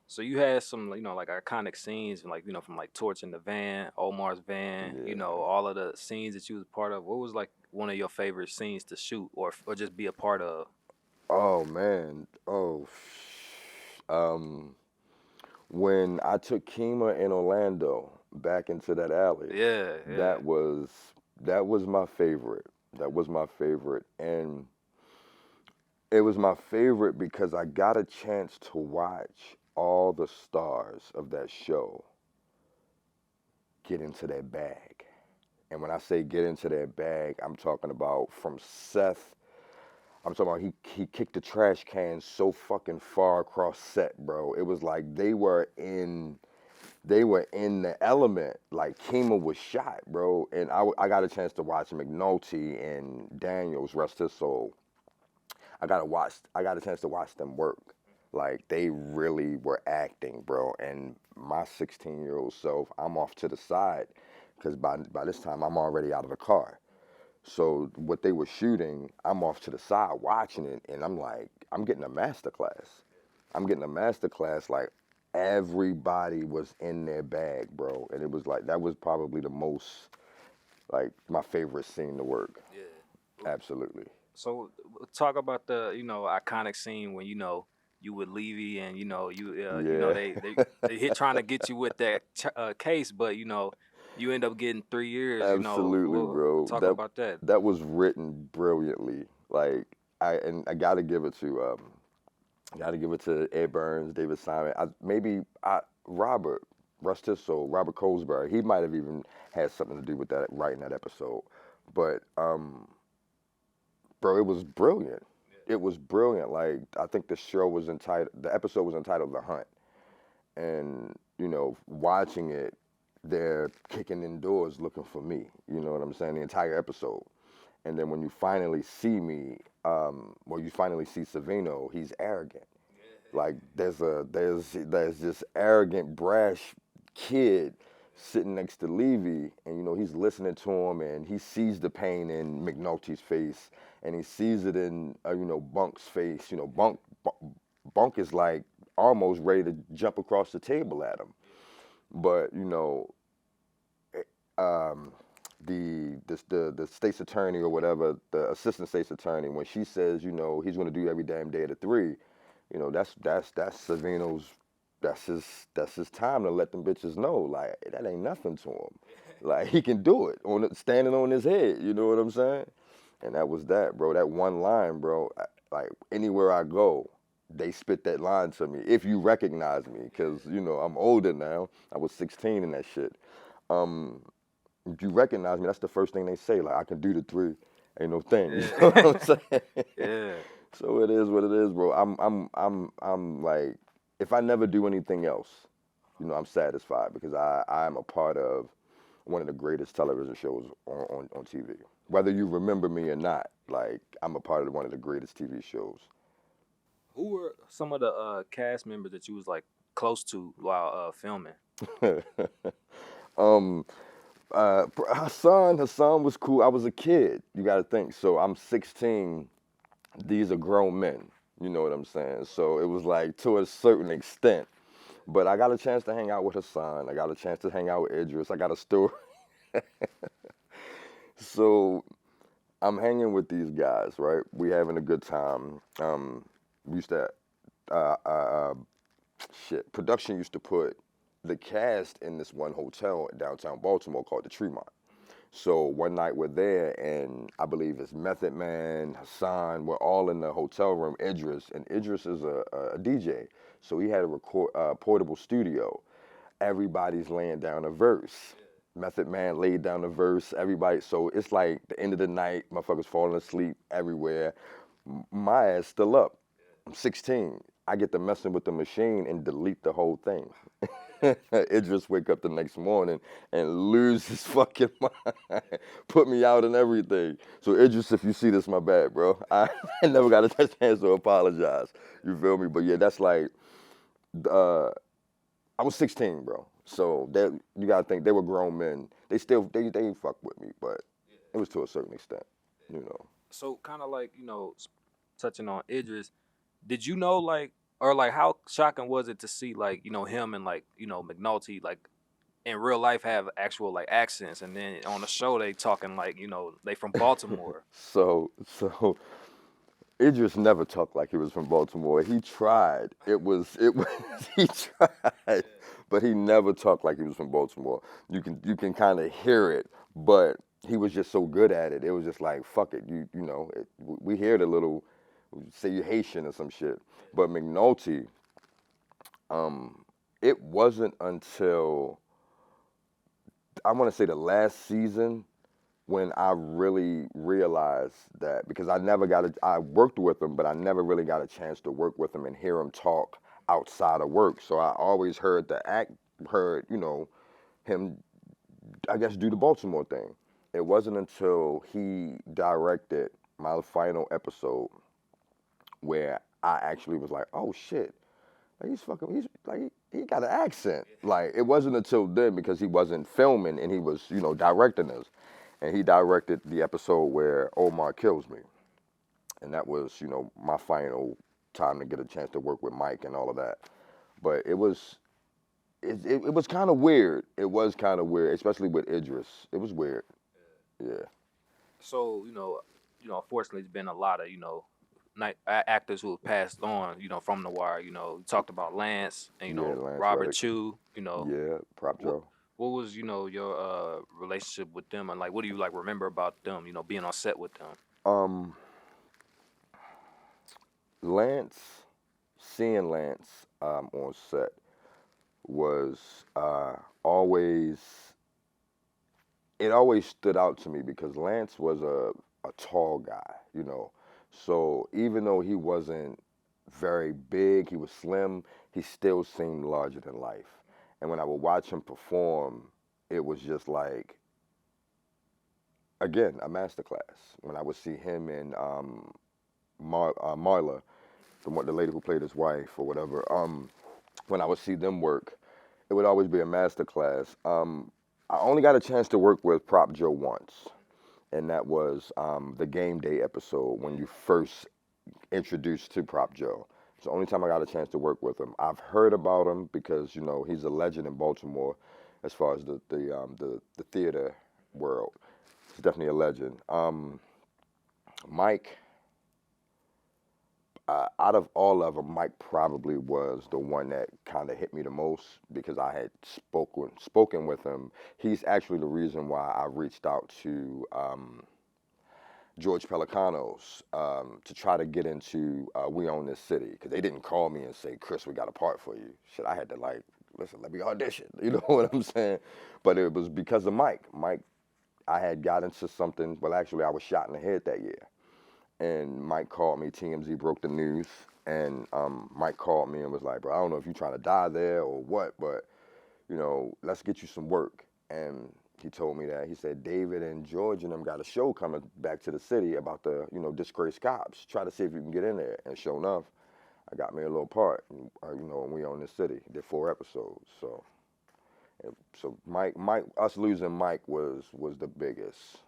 So you had some, like iconic scenes, like from like Torch in the Van, Omar's Van, Yeah. all of the scenes that you was a part of. What was like one of your favorite scenes to shoot or just be a part of? Oh man. Um, when I took Kima and Orlando back into that alley, Yeah, yeah. that was that was my favorite. That was my favorite, and it was my favorite because I got a chance to watch all the stars of that show get into their bag. And when I say get into their bag, I'm talking about from Seth. I'm talking about he kicked the trash can so fucking far across set, bro. It was like they were in the element. Like Kima was shot, bro, and I got a chance to watch McNulty and Daniels rest his soul. I got a chance to watch them work. Like they really were acting, bro. And my 16-year-old self, I'm off to the side because by this time I'm already out of the car. So what they were shooting, I'm off to the side watching it, and I'm like, I'm getting a master class. I'm getting a master class. Like everybody was in their bag, bro, and it was like that was probably the most like my favorite scene to work. Yeah. Absolutely. So talk about the iconic scene when you with Levy and Yeah. they hit trying to get you with that case, but you end up getting 3 years. Absolutely, bro. Talk That about that. that was written brilliantly. Like I gotta give it to gotta give it to Ed Burns, David Simon. Robert, rest his soul, Robert Colesbury. He might have even had something to do with that writing that episode. But bro, it was brilliant. It was brilliant. Like I think the episode was entitled The Hunt. And, watching it, they're kicking in doors looking for me. You know what I'm saying? The entire episode. And then when you finally see me, you finally see Savino, he's arrogant. Like there's this arrogant, brash kid sitting next to Levy, and he's listening to him, and he sees the pain in McNulty's face, and he sees it in Bunk's face. Bunk is like almost ready to jump across the table at him, but um, the state's attorney or whatever, the assistant state's attorney, when she says, he's going to do every damn day to three, that's Savino's, that's his time to let them bitches know, like that ain't nothing to him, like he can do it standing on his head. You know what I'm saying? And that was that, bro. That one line, bro. Like anywhere I go, they spit that line to me. If you recognize me, because I'm older now. I was 16 in that shit. Um, if you recognize me, that's the first thing they say. Like I can do the three, ain't no thing. You know what Yeah. I'm saying? Yeah. So it is what it is, bro. I'm like, if I never do anything else, I'm satisfied because I'm a part of one of the greatest television shows on TV. Whether you remember me or not, like I'm a part of one of the greatest TV shows. Who were some of the cast members that you was like close to while filming? um, Hassan was cool. I was a kid. You got to think. So I'm 16. These are grown men. You know what I'm saying? So it was like to a certain extent. But I got a chance to hang out with Hassan. I got a chance to hang out with Idris. I got a story. So I'm hanging with these guys, right? We having a good time. We used to, uh, uh, uh, production used to put the cast in this one hotel in downtown Baltimore called the Tremont. So one night we're there, and I believe it's Method Man, Hassan. We're all in the hotel room. Idris, and Idris is a DJ, so he had a portable studio. Everybody's laying down a verse. Method Man laid down the verse. Everybody, so it's like the end of the night. Motherfuckers falling asleep everywhere. My ass still up. I'm 16. I get to messing with the machine and delete the whole thing. Idris wake up the next morning and lose his fucking mind. Put me out and everything. So Idris, if you see this, my bad, bro. I never got a chance to apologize. You feel me? But yeah, that's like, uh, I was 16, bro. So that you gotta think they were grown men. They fuck with me, but it was to a certain extent, you know. So kind of like touching on Idris, did you know like or like how shocking was it to see like him and like McNulty like in real life have actual like accents, and then on the show they talking like they from Baltimore. So Idris never talked like he was from Baltimore. He tried. It was he tried, but he never talked like he was from Baltimore. You can kind of hear it, but he was just so good at it. It was just like fuck it. We heard a little say you Haitian or some shit. But McNulty, it wasn't until I want to say the last season when I really realized that, because I worked with him, but I never really got a chance to work with him and hear him talk outside of work. So I always heard him, I guess, do the Baltimore thing. It wasn't until he directed my final episode where I actually was like, oh shit, like he's like he got an accent. Like it wasn't until then because he wasn't filming and he was directing us, and he directed the episode where Omar kills me, and that was my final time to get a chance to work with Mike and all of that. But it was kind of weird. It was kind of weird, especially with Idris. It was weird. Yeah. So unfortunately, there's been a lot of actors who have passed on, from the wire. You talked about Lance and Yeah, Lance Robert Reddick. Chu. Yeah, Prop What, Joe. what was your relationship with them, and like what do you like remember about them? Being on set with them. Um, Lance, seeing Lance on set was always it always stood out to me because Lance was a tall guy. So even though he wasn't very big, he was slim, he still seemed larger than life. And when I would watch him perform, it was just like, again, a masterclass. When I would see him and Marla, the lady who played his wife or whatever, when I would see them work, it would always be a masterclass. I only got a chance to work with Prop Joe once, and that was the game day episode when you first introduced to Prop Joe. It's the only time I got a chance to work with him. I've heard about him because he's a legend in Baltimore, as far as the theater world. He's definitely a legend. Mike, out of all of them, Mike probably was the one that kind of hit me the most because I had spoken with him. He's actually the reason why I reached out to George Pelicanos to try to get into We Own This City, because they didn't call me and say, Chris, we got a part for you. Shit, I had to like, listen, let me audition. You know what I'm saying? But it was because of Mike. Mike, I had got into something. Well, actually, I was shot in the head that year. And Mike called me. TMZ broke the news. And Mike called me and was like, bro, I don't know if you're trying to die there or what, but, let's get you some work. And he told me that. He said, David and George and them got a show coming back to the city about the, disgraced cops. Try to see if you can get in there. And sure enough, I got me a little part, and We Own This City. Did 4 episodes. So Mike, us losing Mike was the biggest.